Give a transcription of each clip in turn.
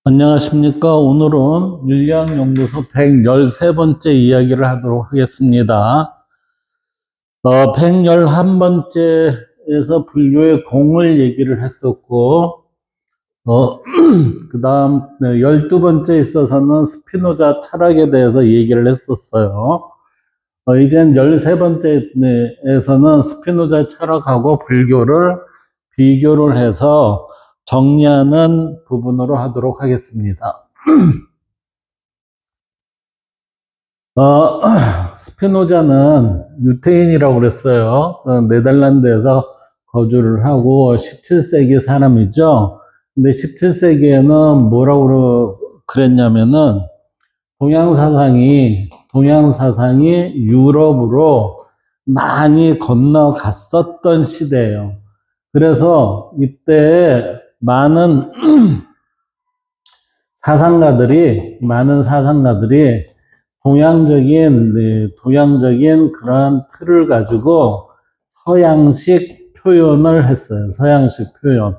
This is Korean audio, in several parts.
안녕하십니까. 오늘은 윤리학연구소 113번째 이야기를 하도록 하겠습니다. 111번째에서 분류의 공을 얘기를 했었고, 그 다음 12번째에 있어서는 스피노자 철학에 대해서 얘기를 했었어요. 이젠 13번째에서는 스피노자 철학하고 불교를 비교를 해서 정리하는 부분으로 하도록 하겠습니다. 스피노자는 유태인이라고 그랬어요. 네덜란드에서 거주를 하고 17세기 사람이죠. 근데 17세기에는 뭐라고 그랬냐면은 동양 사상이 유럽으로 많이 건너갔었던 시대예요. 그래서 이때 많은 사상가들이 동양적인 그러한 틀을 가지고 서양식 표현을 했어요. 서양식 표현.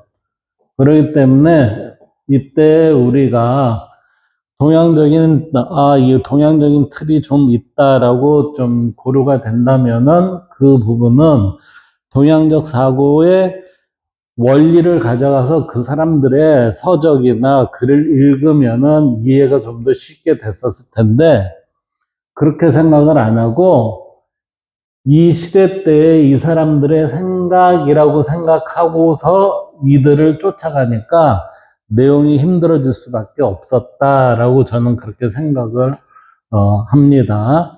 그렇기 때문에 이때 우리가 이 동양적인 틀이 좀 있다라고 좀 고려가 된다면은 그 부분은 동양적 사고의 원리를 가져가서 그 사람들의 서적이나 글을 읽으면은 이해가 좀 더 쉽게 됐었을 텐데, 그렇게 생각을 안 하고 이 시대 때에 이 사람들의 생각이라고 생각하고서 이들을 쫓아가니까 내용이 힘들어질 수밖에 없었다라고 저는 그렇게 생각을 합니다.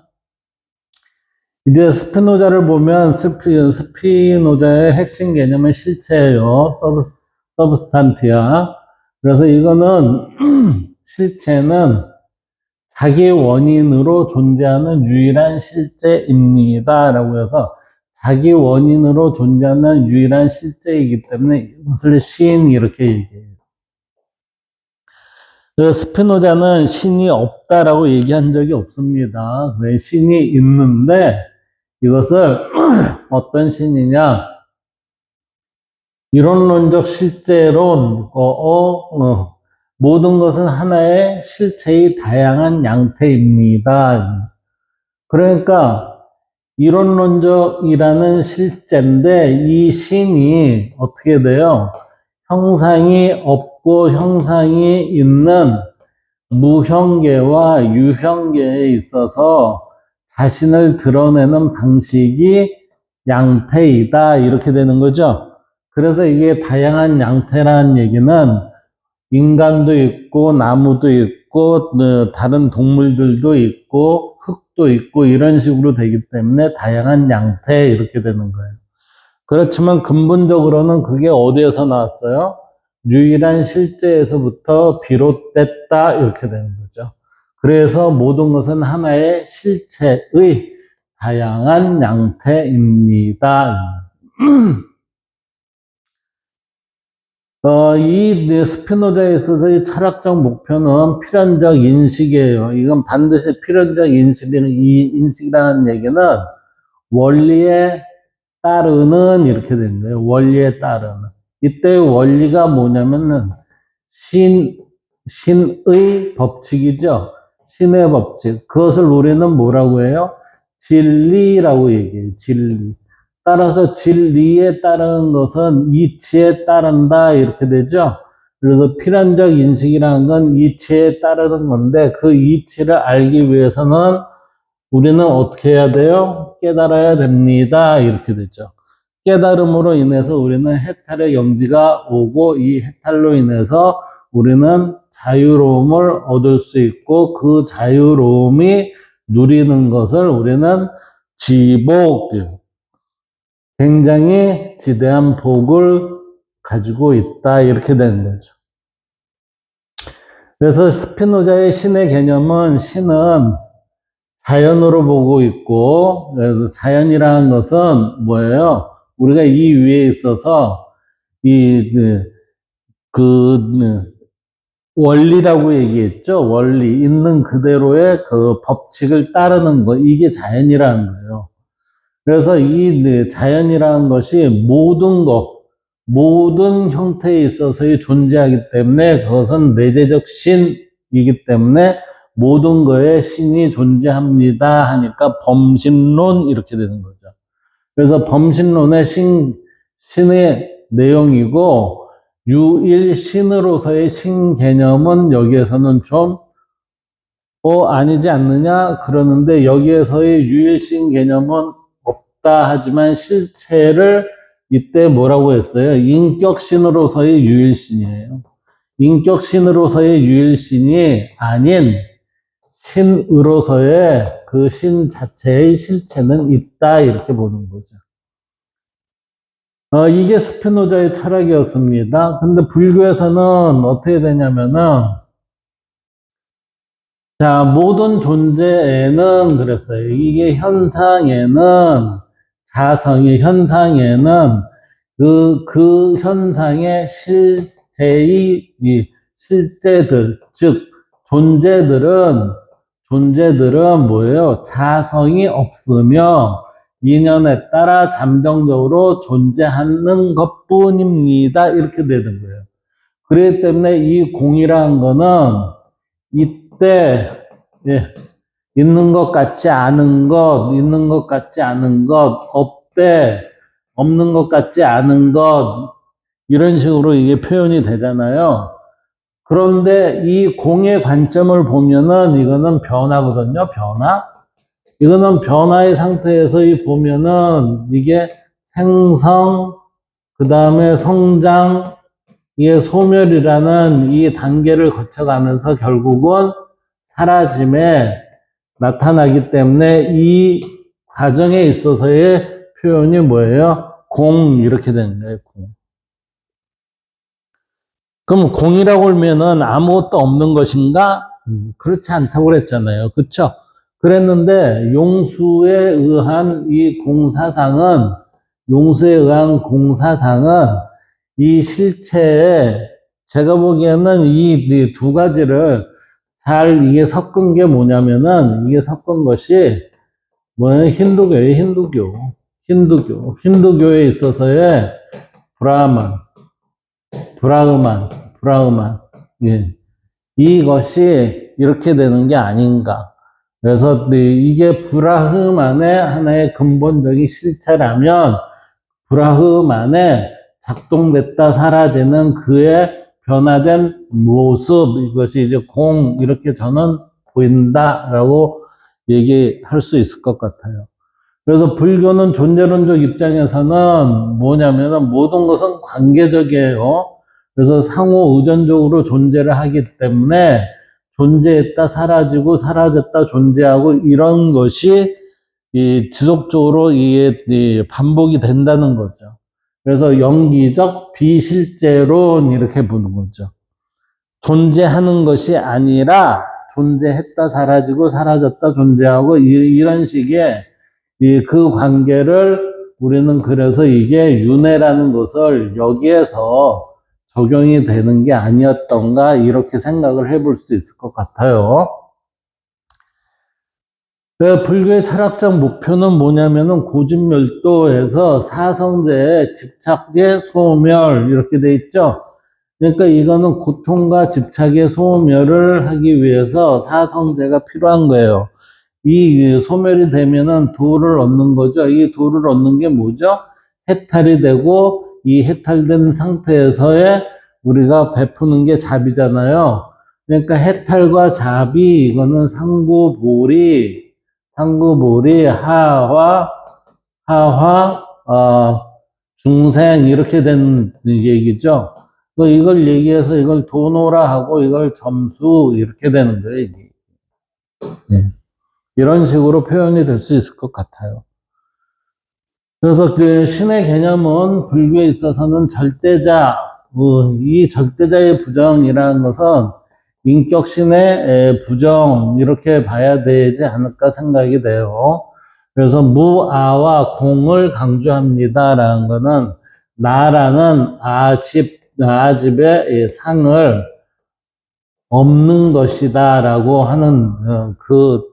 이제 스피노자를 보면 스피노자의 핵심 개념은 실체예요. 서브스탄티아. 그래서 이거는 실체는 자기 원인으로 존재하는 유일한 실제입니다. 라고 해서 자기 원인으로 존재하는 유일한 실제이기 때문에 이것을 신 이렇게 얘기해요. 스피노자는 신이 없다라고 얘기한 적이 없습니다. 왜 신이 있는데 이것을 어떤 신이냐? 이론론적 실제론, 모든 것은 하나의 실체의 다양한 양태입니다. 그러니까 이론론적이라는 실제인데 이 신이 어떻게 돼요? 형상이 없고 형상이 있는 무형계와 유형계에 있어서 자신을 드러내는 방식이 양태이다 이렇게 되는 거죠. 그래서 이게 다양한 양태라는 얘기는 인간도 있고 나무도 있고 다른 동물들도 있고 흙도 있고 이런 식으로 되기 때문에 다양한 양태 이렇게 되는 거예요. 그렇지만 근본적으로는 그게 어디에서 나왔어요? 유일한 실제에서부터 비롯됐다 이렇게 되는 거죠. 그래서 모든 것은 하나의 실체의 다양한 양태입니다. 이 스피노자에 있어서의 철학적 목표는 필연적 인식이에요. 이건 반드시 필연적 인식이라는 이 인식이라는 얘기는 원리에 따르는 이렇게 된 거예요. 원리에 따르는. 이때 원리가 뭐냐면은 신의 법칙이죠. 신의 법칙. 그것을 우리는 뭐라고 해요? 진리라고 얘기해요. 진리. 따라서 진리에 따르는 것은 이치에 따른다 이렇게 되죠. 그래서 필연적 인식이라는 건 이치에 따르는 건데 그 이치를 알기 위해서는 우리는 어떻게 해야 돼요? 깨달아야 됩니다. 이렇게 되죠. 깨달음으로 인해서 우리는 해탈의 영지가 오고 이 해탈로 인해서 우리는 자유로움을 얻을 수 있고 그 자유로움이 누리는 것을 우리는 지복, 굉장히 지대한 복을 가지고 있다 이렇게 되는 거죠. 그래서 스피노자의 신의 개념은 신은 자연으로 보고 있고, 그래서 자연이라는 것은 뭐예요? 우리가 이 위에 있어서 원리라고 얘기했죠. 원리 있는 그대로의 그 법칙을 따르는 거 이게 자연이라는 거예요. 그래서 이 자연이라는 것이 모든 형태에 있어서의 존재하기 때문에 그것은 내재적 신이기 때문에 모든 거에 신이 존재합니다 하니까 범신론 이렇게 되는 거죠. 그래서 범신론의 신의 내용이고 유일신으로서의 신 개념은 여기에서는 좀 아니지 않느냐 그러는데 여기에서의 유일신 개념은 없다 하지만 실체를 이때 뭐라고 했어요? 인격신으로서의 유일신이에요. 인격신으로서의 유일신이 아닌 신으로서의 그 신 자체의 실체는 있다 이렇게 보는 거죠. 이게 스피노자의 철학이었습니다. 근데 불교에서는 어떻게 되냐면은 자, 모든 존재에는 그랬어요. 이게 현상에는 자성이 현상에는 그 현상의 실제들, 즉 존재들은 뭐예요? 자성이 없으며 인연에 따라 잠정적으로 존재하는 것뿐입니다. 이렇게 되는 거예요. 그렇기 때문에 이 공이라는 거는 이때 있는 것 같지 않은 것, 있는 것 같지 않은 것, 없는 것 같지 않은 것 이런 식으로 이게 표현이 되잖아요. 그런데 이 공의 관점을 보면은 이거는 변화거든요. 변화. 이거는 변화의 상태에서 보면은 이게 생성, 그 다음에 성장, 이게 소멸이라는 이 단계를 거쳐가면서 결국은 사라짐에 나타나기 때문에 이 과정에 있어서의 표현이 뭐예요? 공 이렇게 되는 거예요. 공. 그럼 공이라고 하면은 아무것도 없는 것인가? 그렇지 않다고 그랬잖아요. 그렇죠? 그랬는데 용수에 의한 공사상은 이 실체에 제가 보기에는 이 두 가지를 잘 이게 섞은 게 뭐냐면은 이게 섞은 것이 뭐예요? 힌두교예요. 힌두교에 있어서의 브라흐만. 예. 이것이 이렇게 되는 게 아닌가. 그래서 이게 브라흐만의 하나의 근본적인 실체라면 브라흐만에 작동됐다 사라지는 그의 변화된 모습, 이것이 이제 공, 이렇게 저는 보인다라고 얘기할 수 있을 것 같아요. 그래서 불교는 존재론적 입장에서는 뭐냐면은 모든 것은 관계적이에요. 그래서 상호 의존적으로 존재를 하기 때문에 존재했다 사라지고 사라졌다 존재하고 이런 것이 지속적으로 이게 반복이 된다는 거죠. 그래서 영기적 비실제론 이렇게 보는 거죠. 존재하는 것이 아니라 존재했다 사라지고 사라졌다 존재하고 이런 식의 그 관계를 우리는 그래서 이게 윤회라는 것을 여기에서 적용이 되는 게 아니었던가 이렇게 생각을 해볼 수 있을 것 같아요. 불교의 철학적 목표는 뭐냐면은 고진멸도에서 사성제의 집착의 소멸 이렇게 돼 있죠. 그러니까 이거는 고통과 집착의 소멸을 하기 위해서 사성제가 필요한 거예요. 이 소멸이 되면은 도를 얻는 거죠. 이 도를 얻는 게 뭐죠? 해탈이 되고 이 해탈된 상태에서의 우리가 베푸는 게 잡이잖아요. 그러니까 해탈과 잡이 이거는 상구보리 하화 중생 이렇게 된 얘기죠. 이걸 얘기해서 이걸 도노라 하고 이걸 점수 이렇게 되는 거예요. 이게. 네. 이런 식으로 표현이 될 수 있을 것 같아요. 그래서 그 신의 개념은 불교에 있어서는 절대자, 이 절대자의 부정이라는 것은 인격신의 부정 이렇게 봐야 되지 않을까 생각이 돼요. 그래서 무아와 공을 강조합니다라는 것은 나라는 아집의 상을 없는 것이다라고 하는 그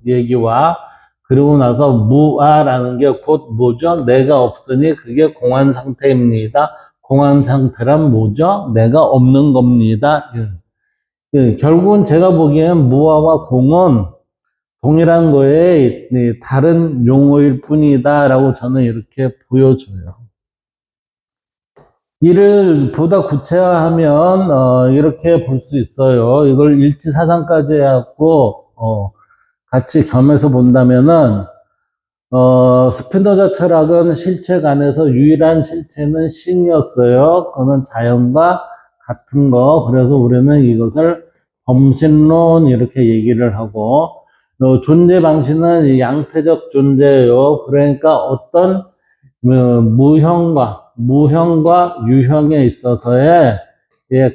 얘기와 그리고 나서 무아라는 게 곧 뭐죠? 내가 없으니 그게 공한 상태입니다. 공한 상태란 뭐죠? 내가 없는 겁니다. 결국은 제가 보기엔 무아와 공은 동일한 거에 다른 용어일 뿐이다라고 저는 이렇게 보여줘요. 이를 보다 구체화하면 이렇게 볼 수 있어요. 이걸 일지사상까지 해갖고 같이 겸해서 본다면은 스피노자 철학은 실체 간에서 유일한 실체는 신이었어요. 그거는 자연과 같은 거. 그래서 우리는 이것을 범신론 이렇게 얘기를 하고 존재 방식은 양태적 존재예요. 그러니까 어떤 무형과 유형에 있어서의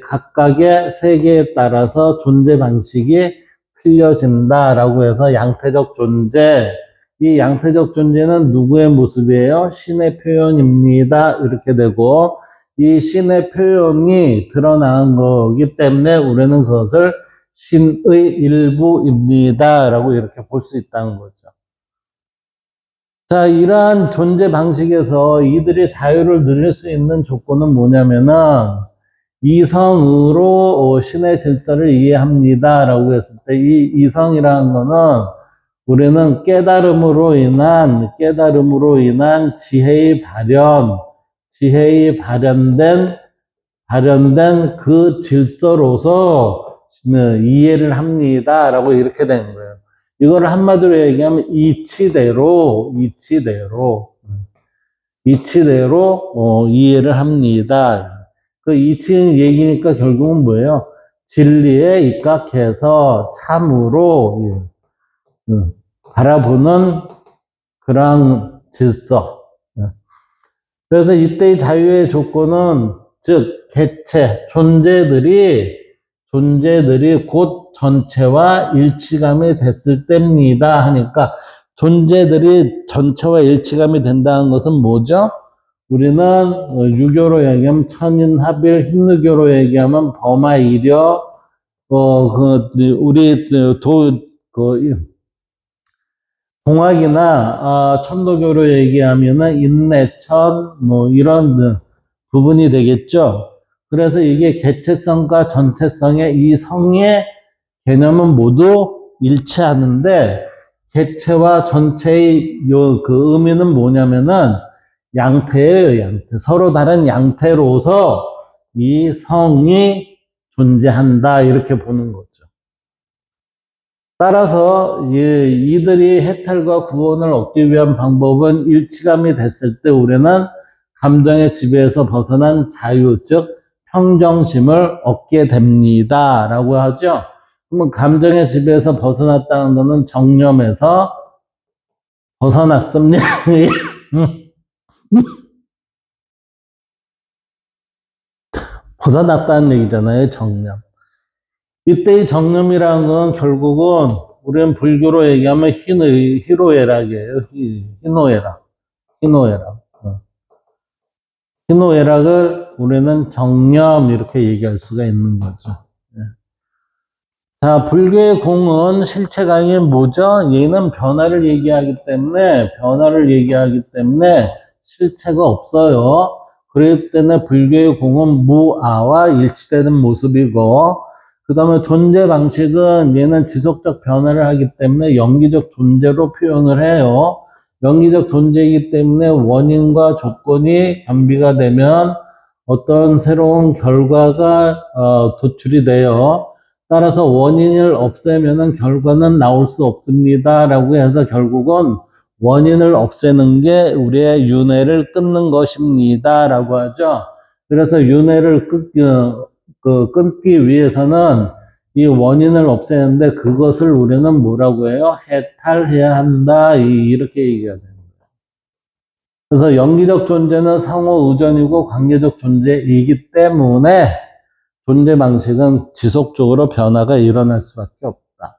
각각의 세계에 따라서 존재 방식이 틀려진다라고 해서 양태적 존재. 이 양태적 존재는 누구의 모습이에요? 신의 표현입니다. 이렇게 되고 이 신의 표현이 드러나는 거기 때문에 우리는 그것을 신의 일부입니다. 라고 이렇게 볼 수 있다는 거죠. 자, 이러한 존재 방식에서 이들이 자유를 누릴 수 있는 조건은 뭐냐면은 이성으로 신의 질서를 이해합니다. 라고 했을 때 이 이성이라는 거는 우리는 깨달음으로 인한 지혜의 발현된 그 질서로서 이해를 합니다. 라고 이렇게 되는 거예요. 이거를 한마디로 얘기하면 이치대로 이해를 합니다. 그 이치는 얘기니까 결국은 뭐예요? 진리에 입각해서 참으로 바라보는 그런 질서. 그래서 이때의 자유의 조건은 즉 개체, 존재들이 곧 전체와 일치감이 됐을 때입니다. 하니까 존재들이 전체와 일치감이 된다는 것은 뭐죠? 우리는 유교로 얘기하면 천인합일, 힌두교로 얘기하면 범하이려, 우리 동학이나 천도교로 얘기하면은 인내천 뭐 이런 부분이 되겠죠. 그래서 이게 개체성과 전체성의 이 성의 개념은 모두 일치하는데 개체와 전체의 그 의미는 뭐냐면은 양태예요, 양태. 서로 다른 양태로서 이 성이 존재한다 이렇게 보는 거죠. 따라서 이들이 해탈과 구원을 얻기 위한 방법은 일치감이 됐을 때 우리는 감정의 지배에서 벗어난 자유, 즉 평정심을 얻게 됩니다. 라고 하죠. 그러면 감정의 지배에서 벗어났다는 것은 정념에서 벗어났습니다. 벗어났다는 얘기잖아요, 정념. 이때의 정념이라는 건 결국은 우리는 불교로 얘기하면 희노애락이에요. 희노애락. 희노애락을 우리는 정념 이렇게 얘기할 수가 있는 거죠. 자, 불교의 공은 실체강의 뭐죠? 얘는 변화를 얘기하기 때문에 실체가 없어요. 그렇기 때문에 불교의 공은 무아와 일치되는 모습이고 그 다음에 존재 방식은 얘는 지속적 변화를 하기 때문에 영기적 존재로 표현을 해요. 영기적 존재이기 때문에 원인과 조건이 겸비가 되면 어떤 새로운 결과가 도출이 돼요. 따라서 원인을 없애면은 결과는 나올 수 없습니다. 라고 해서 결국은 원인을 없애는 게 우리의 윤회를 끊는 것입니다. 라고 하죠. 그래서 윤회를 끊기 위해서는 이 원인을 없애는데 그것을 우리는 뭐라고 해요? 해탈해야 한다. 이렇게 얘기가 됩니다. 그래서 영기적 존재는 상호 의존이고 관계적 존재이기 때문에 존재 방식은 지속적으로 변화가 일어날 수밖에 없다.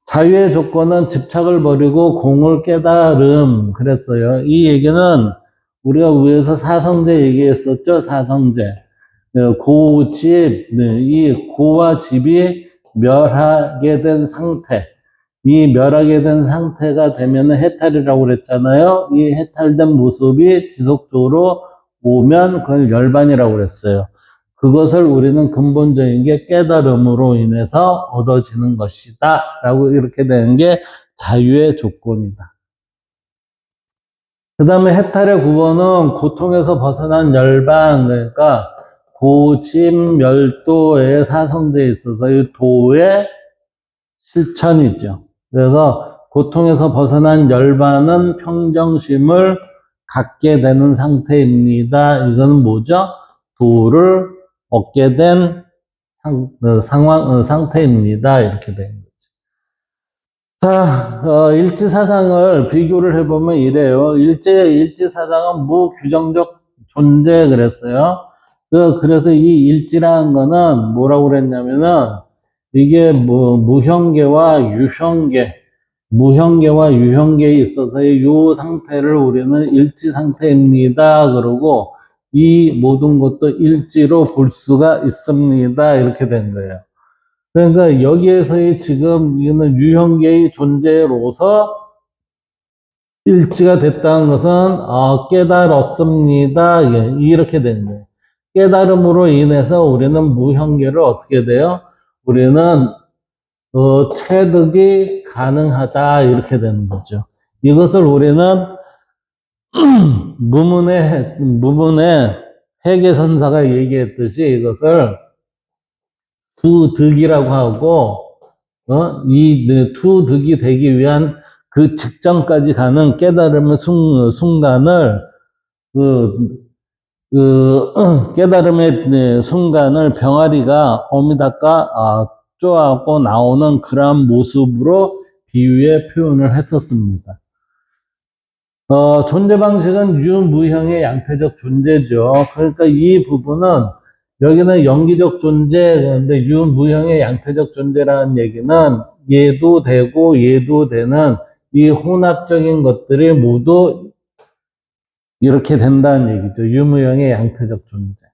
자유의 조건은 집착을 버리고 공을 깨달음 그랬어요. 이 얘기는 우리가 위에서 사성제 얘기했었죠. 사성제. 고집, 이 고와 집이 멸하게 된 상태. 이 멸하게 된 상태가 되면 해탈이라고 그랬잖아요. 이 해탈된 모습이 지속적으로 오면 그걸 열반이라고 그랬어요. 그것을 우리는 근본적인 게 깨달음으로 인해서 얻어지는 것이다 라고 이렇게 되는 게 자유의 조건이다. 그 다음에 해탈의 9번은 고통에서 벗어난 열반, 그러니까 고집멸도의 사성제에 있어서 이 도의 실천이죠. 그래서 고통에서 벗어난 열반은 평정심을 갖게 되는 상태입니다. 이거는 뭐죠? 도를 얻게 된 상태입니다. 이렇게 된 거죠. 자, 일지사상을 비교를 해보면 이래요. 일지사상은 무규정적 존재 그랬어요. 그래서 이 일지라는 거는 뭐라고 그랬냐면은 이게 뭐 무형계와 유형계에 있어서의 요 상태를 우리는 일지 상태입니다. 그러고 이 모든 것도 일지로 볼 수가 있습니다. 이렇게 된 거예요. 그러니까 여기에서의 지금 이거는 유형계의 존재로서 일치가 됐다는 것은 깨달았습니다. 이렇게 된 거예요. 깨달음으로 인해서 우리는 무형계를 어떻게 돼요? 우리는 체득이 가능하다 이렇게 되는 거죠. 이것을 우리는 무문의 해계선사가 얘기했듯이 이것을 투득이라고 하고 이 투득이 되기 위한 그 직전까지 가는 깨달음의 순간을 깨달음의 순간을 병아리가 어미닭과 쪼하고 나오는 그러한 모습으로 비유에 표현을 했었습니다. 존재 방식은 유무형의 양태적 존재죠. 그러니까 이 부분은 여기는 영기적 존재, 그런데 유무형의 양태적 존재라는 얘기는 얘도 되고 얘도 되는 이 혼합적인 것들이 모두 이렇게 된다는 얘기죠. 유무형의 양태적 존재.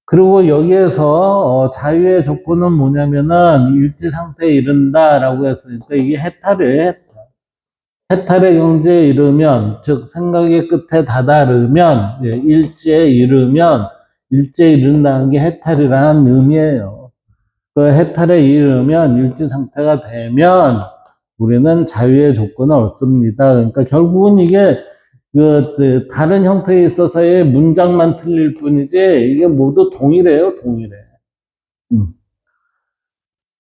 그리고 여기에서 자유의 조건은 뭐냐면은 일지 상태에 이른다라고 했으니까 이게 해탈이에요. 해탈의 경지에 이르면, 즉 생각의 끝에 다다르면, 일지에 이른다는 게 해탈이라는 의미예요. 그 해탈에 이르면 일지 상태가 되면 우리는 자유의 조건을 얻습니다. 그러니까 결국은 이게 다른 형태에 있어서의 문장만 틀릴 뿐이지 이게 모두 동일해요, 동일해.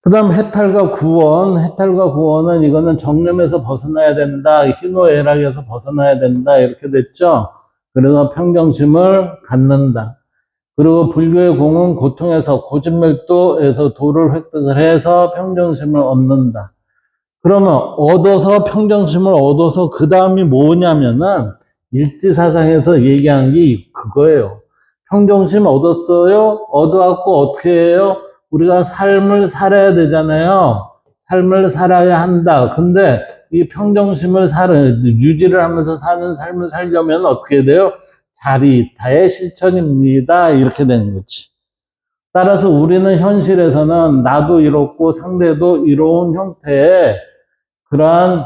그 다음 해탈과 구원은 이거는 정념에서 벗어나야 된다, 희노애락에서 벗어나야 된다 이렇게 됐죠. 그래서 평정심을 갖는다. 그리고 불교의 공은 고통에서 고집멸도에서 도를 획득을 해서 평정심을 얻는다. 그러면 평정심을 얻어서 그 다음이 뭐냐면은 일지사상에서 얘기하는 게 그거예요. 평정심 얻었어요? 얻어갖고 어떻게 해요? 우리가 삶을 살아야 되잖아요. 삶을 살아야 한다. 근데 이 평정심을 유지를 하면서 사는 삶을 살려면 어떻게 돼요? 자리타의 실천입니다. 이렇게 되는 거지. 따라서 우리는 현실에서는 나도 이롭고 상대도 이로운 형태의 그러한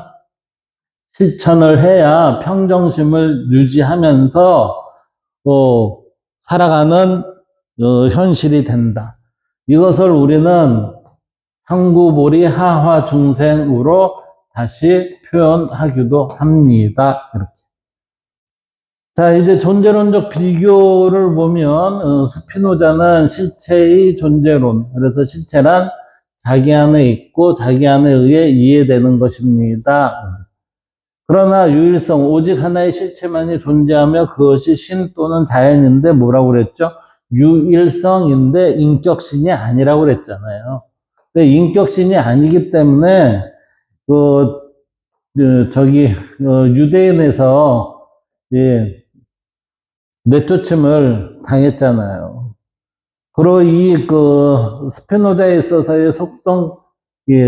실천을 해야 평정심을 유지하면서 살아가는 현실이 된다. 이것을 우리는 상구보리 하화 중생으로 다시 표현하기도 합니다. 이렇게. 자, 이제 존재론적 비교를 보면 스피노자는 실체의 존재론, 그래서 실체란 자기 안에 있고 자기 안에 의해 이해되는 것입니다. 그러나 유일성, 오직 하나의 실체만이 존재하며 그것이 신 또는 자연인데 뭐라고 그랬죠? 유일성인데 인격신이 아니라고 그랬잖아요. 근데 인격신이 아니기 때문에 유대인에서 내쫓음을 당했잖아요. 그리고 스피노자에 있어서의 속성,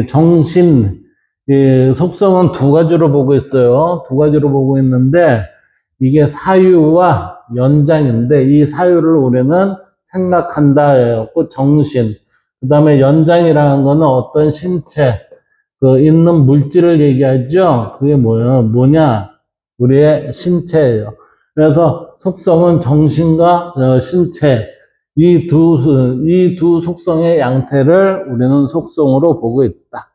정신, 속성은 두 가지로 보고 있어요. 두 가지로 보고 있는데, 이게 사유와 연장인데, 이 사유를 우리는 생각한다 해갖고, 정신. 그 다음에 연장이라는 거는 어떤 신체, 있는 물질을 얘기하죠? 그게 뭐냐? 우리의 신체예요. 그래서 속성은 정신과 신체, 이 두 속성의 양태를 우리는 속성으로 보고 있다.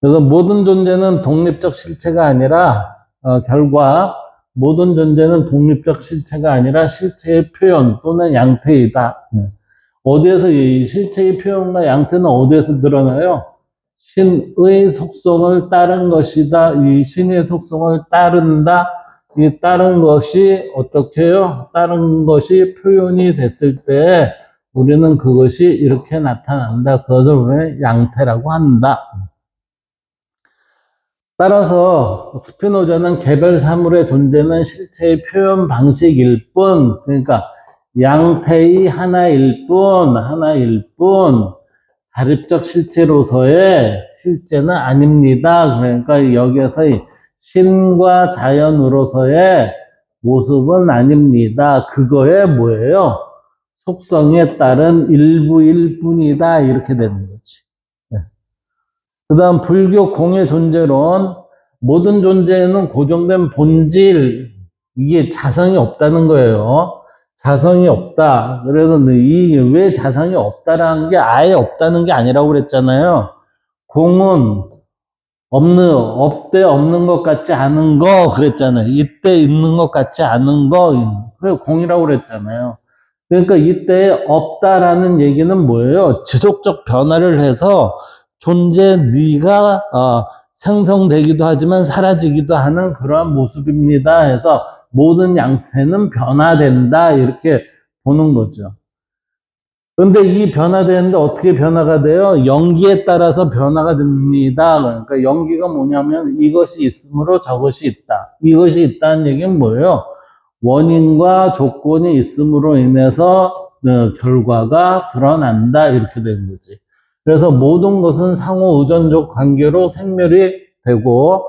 그래서 모든 존재는 독립적 실체가 아니라, 결과, 모든 존재는 독립적 실체가 아니라 실체의 표현 또는 양태이다. 어디에서 이 실체의 표현과 양태는 어디에서 드러나요? 신의 속성을 따른 것이다. 이 신의 속성을 따른다. 이 따른 것이 어떻게 해요? 따른 것이 표현이 됐을 때 우리는 그것이 이렇게 나타난다. 그것을 우리는 양태라고 한다. 따라서 스피노자는 개별 사물의 존재는 실체의 표현 방식일 뿐, 그러니까 양태의 하나일 뿐, 자립적 실체로서의 실제는 아닙니다. 그러니까 여기에서의 신과 자연으로서의 모습은 아닙니다. 그거에 뭐예요? 속성에 따른 일부일 뿐이다. 이렇게 되는 거지. 그 다음 불교 공의 존재론, 모든 존재에는 고정된 본질, 이게 자성이 없다는 거예요. 자성이 없다. 그래서 이게 왜 자성이 없다라는 게 아예 없다는 게 아니라고 그랬잖아요. 공은 없는 것 같지 않은 거 그랬잖아요. 이때 있는 것 같지 않은 거, 그게 공이라고 그랬잖아요. 그러니까 이때 없다라는 얘기는 뭐예요? 지속적 변화를 해서 존재 네가 생성되기도 하지만 사라지기도 하는 그러한 모습입니다. 해서 모든 양태는 변화된다 이렇게 보는 거죠. 그런데 이 변화되는데 어떻게 변화가 돼요? 연기에 따라서 변화가 됩니다. 그러니까 연기가 뭐냐면 이것이 있으므로 저것이 있다. 이것이 있다는 얘기는 뭐예요? 원인과 조건이 있음으로 인해서 결과가 드러난다 이렇게 되는 거지. 그래서 모든 것은 상호 의존적 관계로 생멸이 되고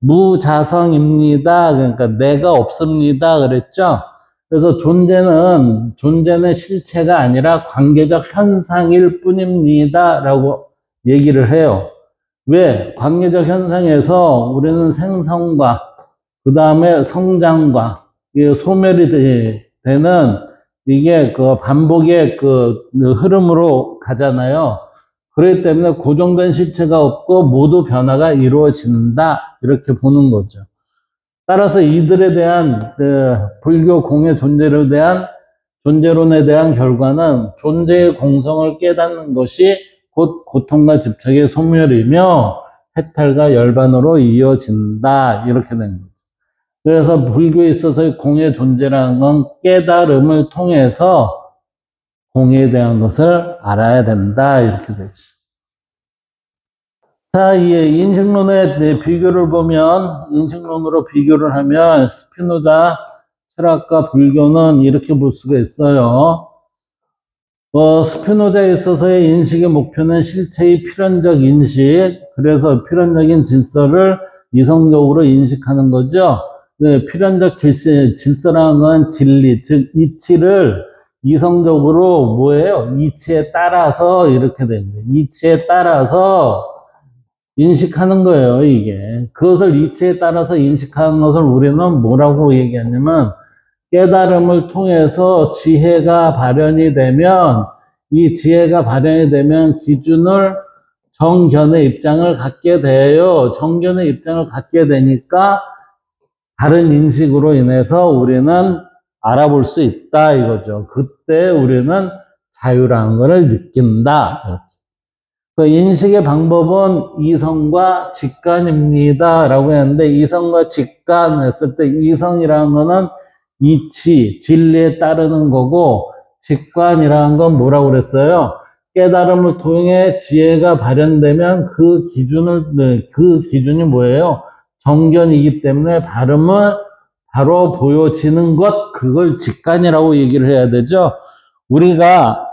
무자성입니다. 그러니까 내가 없습니다 그랬죠. 그래서 존재는 실체가 아니라 관계적 현상일 뿐입니다 라고 얘기를 해요. 왜? 관계적 현상에서 우리는 생성과 그 다음에 성장과 소멸이 되는 이게 그 반복의 그 흐름으로 가잖아요. 그렇기 때문에 고정된 실체가 없고 모두 변화가 이루어진다 이렇게 보는 거죠. 따라서 이들에 대한 불교 공의 존재론에 대한 결과는 존재의 공성을 깨닫는 것이 곧 고통과 집착의 소멸이며 해탈과 열반으로 이어진다 이렇게 된 거죠. 그래서 불교에 있어서의 공의 존재라는 건 깨달음을 통해서 공에 대한 것을 알아야 된다 이렇게 되지. 자, 이 인식론의 비교를 보면, 인식론으로 비교를 하면, 스피노자 철학과 불교는 이렇게 볼 수가 있어요. 스피노자에 있어서의 인식의 목표는 실체의 필연적 인식, 그래서 필연적인 질서를 이성적으로 인식하는 거죠. 필연적 질서라는 건 진리, 즉, 이치를 이성적으로 뭐예요? 이치에 따라서 이렇게 됩니다. 이치에 따라서 인식하는 거예요, 이게. 그것을 이치에 따라서 인식하는 것을 우리는 뭐라고 얘기하냐면, 깨달음을 통해서 지혜가 발현이 되면, 이 지혜가 발현이 되면 기준을 정견의 입장을 갖게 돼요. 정견의 입장을 갖게 되니까 다른 인식으로 인해서 우리는 알아볼 수 있다, 이거죠. 그때 우리는 자유라는 것을 느낀다. 그 인식의 방법은 이성과 직관입니다. 라고 했는데, 이성과 직관 했을 때, 이성이라는 거는 이치, 진리에 따르는 거고, 직관이라는 건 뭐라고 그랬어요? 깨달음을 통해 지혜가 발현되면 그 기준이 뭐예요? 정견이기 때문에 바로 보여지는 것, 그걸 직관이라고 얘기를 해야 되죠? 우리가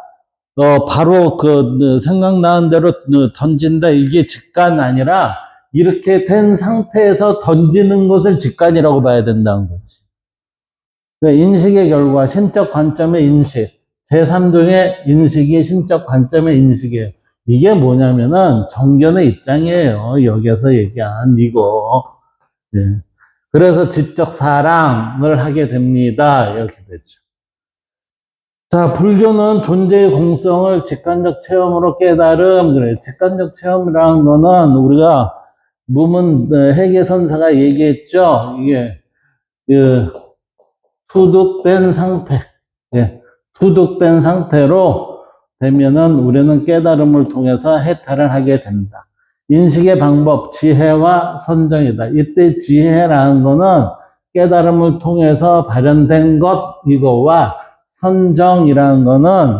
바로 생각나는 대로 던진다. 이게 직관 아니라 이렇게 된 상태에서 던지는 것을 직관이라고 봐야 된다는 거지. 그러니까 인식의 결과, 신적 관점의 인식, 제3종의 인식이 신적 관점의 인식이에요. 이게 뭐냐면은 정견의 입장이에요. 여기서 얘기한 이거. 예. 그래서 지적 사랑을 하게 됩니다. 이렇게 되죠. 자, 불교는 존재의 공성을 직관적 체험으로 깨달음. 그래. 직관적 체험이라는 거는 우리가 무문 해계선사가 얘기했죠. 이게 그 투득된 상태. 예. 투득된 상태로 되면은 우리는 깨달음을 통해서 해탈을 하게 된다. 인식의 방법, 지혜와 선정이다. 이때 지혜라는 거는 깨달음을 통해서 발현된 것, 이거와 선정이라는 거는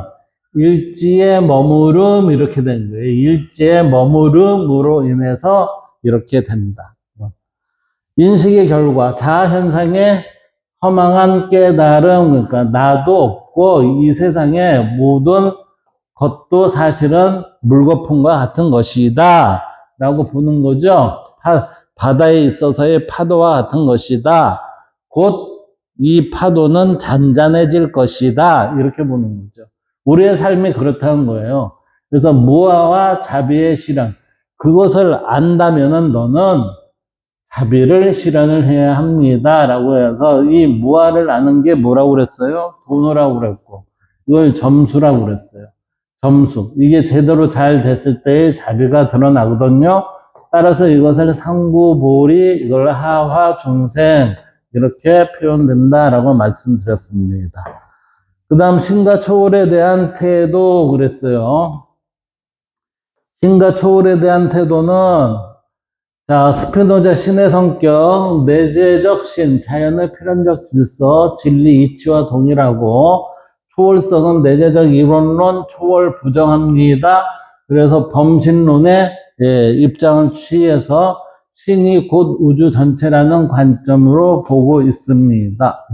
일지의 머무름, 이렇게 된 거예요. 일지의 머무름으로 인해서 이렇게 된다. 인식의 결과, 자아현상의 허망한 깨달음, 그러니까 나도 없고 이 세상의 모든 것도 사실은 물거품과 같은 것이다 라고 보는 거죠. 바다에 있어서의 파도와 같은 것이다. 곧 이 파도는 잔잔해질 것이다 이렇게 보는 거죠. 우리의 삶이 그렇다는 거예요. 그래서 무아와 자비의 실현, 그것을 안다면은 너는 자비를 실현을 해야 합니다 라고 해서 이 무아를 아는 게 뭐라고 그랬어요? 도노라고 그랬고, 이걸 점수라고 그랬어요. 점수. 이게 제대로 잘 됐을 때의 자비가 드러나거든요. 따라서 이것을 상구보리, 이걸 하화, 중생 이렇게 표현된다라고 말씀드렸습니다. 그 다음 신과 초월에 대한 태도 그랬어요. 신과 초월에 대한 태도는 자, 스피노자 신의 성격, 내재적 신, 자연의 필연적 질서, 진리 이치와 동일하고, 초월성은 내재적 이론론, 초월 부정합니다. 그래서 범신론의 입장을 취해서 신이 곧 우주 전체라는 관점으로 보고 있습니다.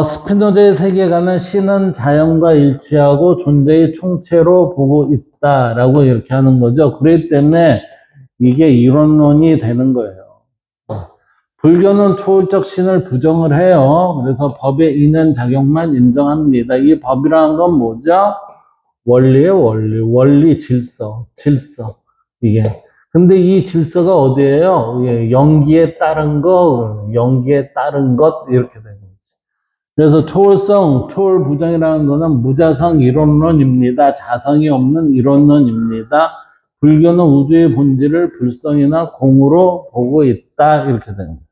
스피노자의 세계관은 신은 자연과 일치하고 존재의 총체로 보고 있다라고 이렇게 하는 거죠. 그렇기 때문에 이게 이론론이 되는 거예요. 불교는 초월적 신을 부정을 해요. 그래서 법의 인연작용만 인정합니다. 이 법이라는 건 뭐죠? 원리예요, 원리. 원리, 질서. 이게. 근데 이 질서가 어디예요? 연기에 따른 거, 연기에 따른 것, 이렇게 되는 거죠. 그래서 초월성, 초월부정이라는 거는 무자성 이론론입니다. 자성이 없는 이론론입니다. 불교는 우주의 본질을 불성이나 공으로 보고 있다. 이렇게 됩니다.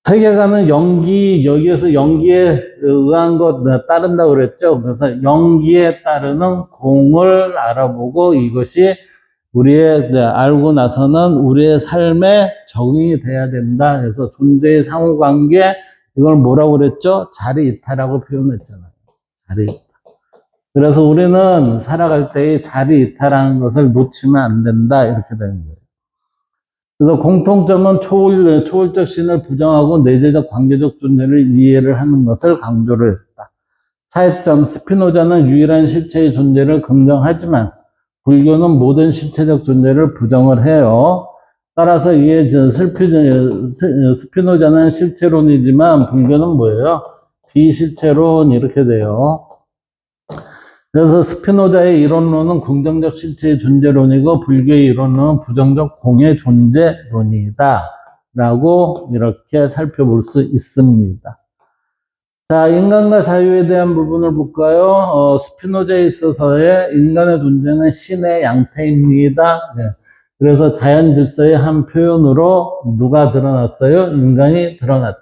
세계관은 연기, 여기에서 연기에 의한 것 따른다고 그랬죠. 그래서 연기에 따르는 공을 알아보고 이것이 우리의 알고 나서는 우리의 삶에 적응이 돼야 된다. 그래서 존재의 상호관계, 이걸 뭐라고 그랬죠? 자리이탈하고 표현했잖아요. 자리이탈. 그래서 우리는 살아갈 때의 자리이탈하는 것을 놓치면 안 된다. 이렇게 되는 거예요. 그래서 공통점은 초월적 신을 부정하고 내재적 관계적 존재를 이해를 하는 것을 강조를 했다. 차이점, 스피노자는 유일한 실체의 존재를 긍정하지만 불교는 모든 실체적 존재를 부정을 해요. 따라서 이게 스피노자는 실체론이지만 불교는 뭐예요? 비실체론 이렇게 돼요. 그래서 스피노자의 이론론은 긍정적 실체의 존재론이고 불교의 이론론은 부정적 공의 존재론이다 라고 이렇게 살펴볼 수 있습니다. 자, 인간과 자유에 대한 부분을 볼까요? 스피노자에 있어서의 인간의 존재는 신의 양태입니다. 네. 그래서 자연 질서의 한 표현으로 누가 드러났어요? 인간이 드러났다.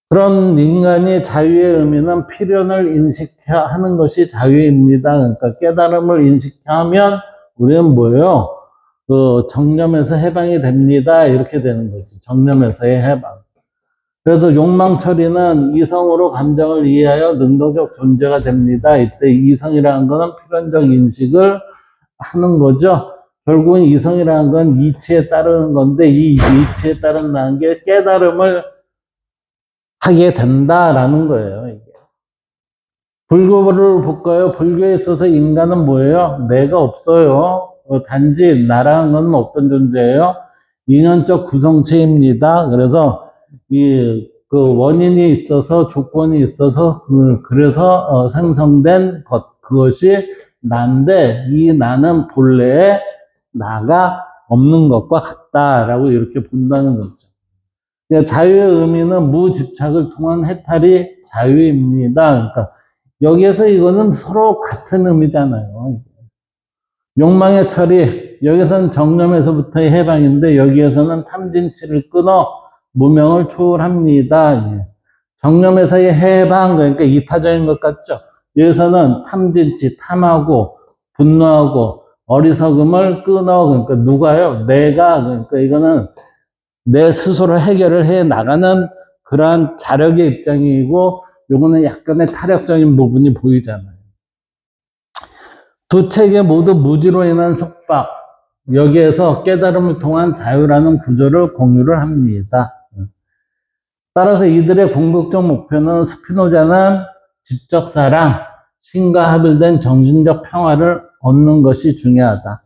그런 인간이 자유의 의미는 필연을 인식하는 것이 자유입니다. 그러니까 깨달음을 인식하면 우리는 뭐예요? 정념에서 해방이 됩니다. 이렇게 되는 거지. 정념에서의 해방. 그래서 욕망 처리는 이성으로 감정을 이해하여 능동적 존재가 됩니다. 이때 이성이라는 것은 필연적 인식을 하는 거죠. 결국은 이성이라는 건 이치에 따르는 건데 이 이치에 따른다는 게 깨달음을 하게 된다라는 거예요. 이게. 불교를 볼까요? 불교에 있어서 인간은 뭐예요? 내가 없어요. 단지 나라는 건 어떤 존재예요? 인연적 구성체입니다. 그래서 그 원인이 있어서 조건이 있어서 그래서 생성된 것, 그것이 나인데 이 나는 본래의 나가 없는 것과 같다라고 이렇게 본다는 거죠. 그러니까 자유의 의미는 무집착을 통한 해탈이 자유입니다. 그러니까 여기에서 이거는 서로 같은 의미잖아요. 욕망의 처리, 여기서는 정념에서부터의 해방인데 여기에서는 탐진치를 끊어 무명을 초월합니다. 예. 정념에서의 해방, 그러니까 이타적인 것 같죠. 여기서는 탐진치, 탐하고 분노하고 어리석음을 끊어, 그러니까 누가요? 내가, 그러니까 이거는 내 스스로 해결을 해 나가는 그러한 자력의 입장이고, 요거는 약간의 타력적인 부분이 보이잖아요. 두 책에 모두 무지로 인한 속박, 여기에서 깨달음을 통한 자유라는 구조를 공유를 합니다. 따라서 이들의 궁극적 목표는 스피노자는 지적 사랑, 신과 합일된 정신적 평화를 얻는 것이 중요하다.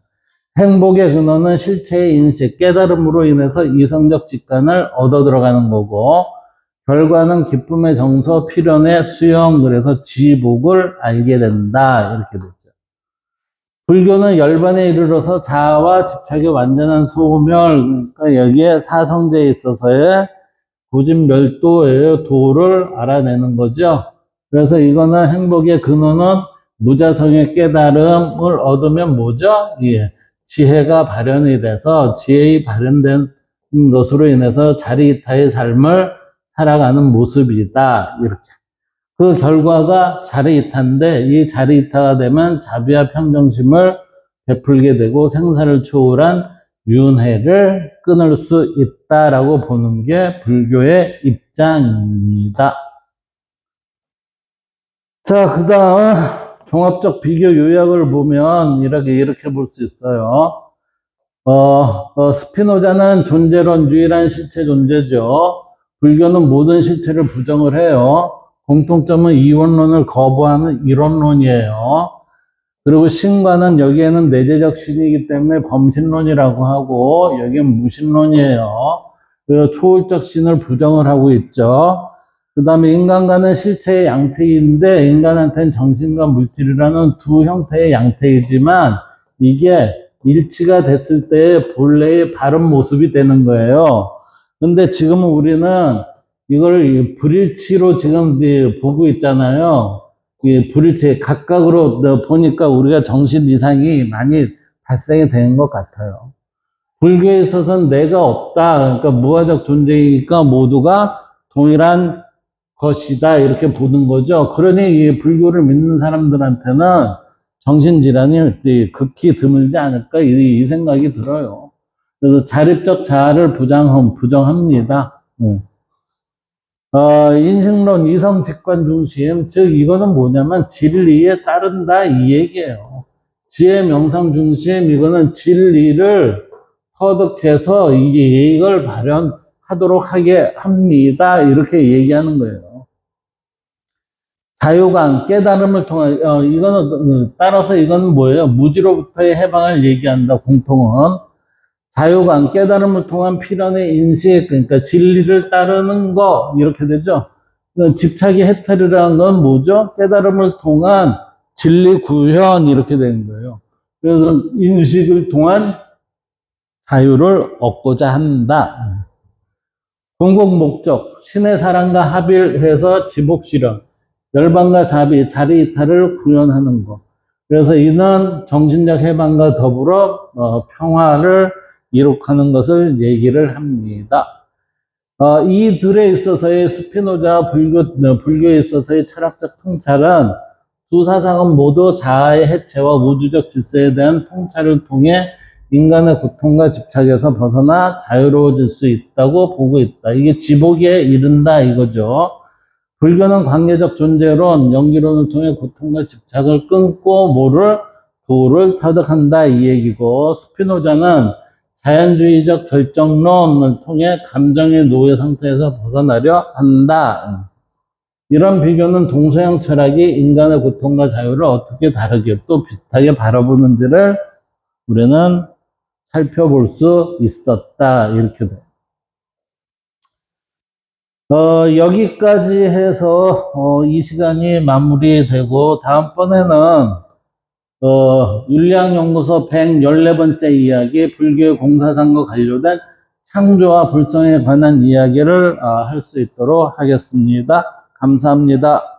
행복의 근원은 실체의 인식, 깨달음으로 인해서 이성적 직관을 얻어 들어가는 거고, 결과는 기쁨의 정서, 필연의 수용, 그래서 지복을 알게 된다. 이렇게 되죠. 불교는 열반에 이르러서 자아와 집착의 완전한 소멸, 그러니까 여기에 사성제에 있어서의 고진멸도예요. 도를 알아내는 거죠. 그래서 이거는 행복의 근원은 무자성의 깨달음을 얻으면 뭐죠? 예. 지혜가 발현이 돼서 지혜의 발현된 것으로 인해서 자리이타의 삶을 살아가는 모습이다. 이렇게. 그 결과가 자리이타인데 이 자리이타가 되면 자비와 평정심을 베풀게 되고 생사를 초월한 윤회를 끊을 수 있다라고 보는 게 불교의 입장입니다. 자, 그 다음 종합적 비교 요약을 보면 이렇게 볼 수 있어요. 스피노자는 존재론 유일한 실체 존재죠. 불교는 모든 실체를 부정을 해요. 공통점은 이원론을 거부하는 이론론이에요. 그리고 신과는 여기에는 내재적 신이기 때문에 범신론이라고 하고 여기는 무신론이에요. 그리고 초월적 신을 부정을 하고 있죠. 그 다음에 인간과는 실체의 양태인데 인간한테는 정신과 물질이라는 두 형태의 양태이지만 이게 일치가 됐을 때 본래의 바른 모습이 되는 거예요. 근데 지금 우리는 이걸 불일치로 지금 보고 있잖아요. 불일치 각각으로 보니까 우리가 정신 이상이 많이 발생이 되는 것 같아요. 불교에 있어서는 내가 없다. 그러니까 무아적 존재이니까 모두가 동일한 것이다. 이렇게 보는 거죠. 그러니 이 불교를 믿는 사람들한테는 정신질환이 극히 드물지 않을까 이 생각이 들어요. 그래서 자립적 자아를 부정합니다. 인식론, 이성 직관 중심, 즉 이거는 뭐냐면 진리에 따른다 이 얘기예요. 지혜 명상 중심, 이거는 진리를 터득해서 이걸 발현하도록 하게 합니다. 이렇게 얘기하는 거예요. 자유감, 깨달음을 통한, 이거는, 따라서 이거는 뭐예요? 무지로부터의 해방을 얘기한다, 공통은. 자유감, 깨달음을 통한 필연의 인식, 그러니까 진리를 따르는 거, 이렇게 되죠. 집착의 해탈이라는 건 뭐죠? 깨달음을 통한 진리 구현, 이렇게 되는 거예요. 그래서 인식을 통한 자유를 얻고자 한다. 궁극 목적, 신의 사랑과 합일해서 지복실현, 열반과 자리이탈을 구현하는 것. 그래서 이는 정신적 해방과 더불어 평화를 이룩하는 것을 얘기를 합니다. 이들에 있어서의 스피노자 불교에 있어서의 철학적 통찰은 두 사상은 모두 자아의 해체와 우주적 질서에 대한 통찰을 통해 인간의 고통과 집착에서 벗어나 자유로워질 수 있다고 보고 있다. 이게 지복에 이른다 이거죠. 불교는 관계적 존재론, 연기론을 통해 고통과 집착을 끊고 도를 터득한다 이 얘기고, 스피노자는 자연주의적 결정론을 통해 감정의 노예 상태에서 벗어나려 한다. 이런 비교는 동서양 철학이 인간의 고통과 자유를 어떻게 다르게 또 비슷하게 바라보는지를 우리는 살펴볼 수 있었다. 이렇게 돼. 여기까지 해서 이 시간이 마무리되고 다음번에는 윤리학연구소 114번째 이야기, 불교의 공사상과 관련된 창조와 불성에 관한 이야기를 할 수 있도록 하겠습니다. 감사합니다.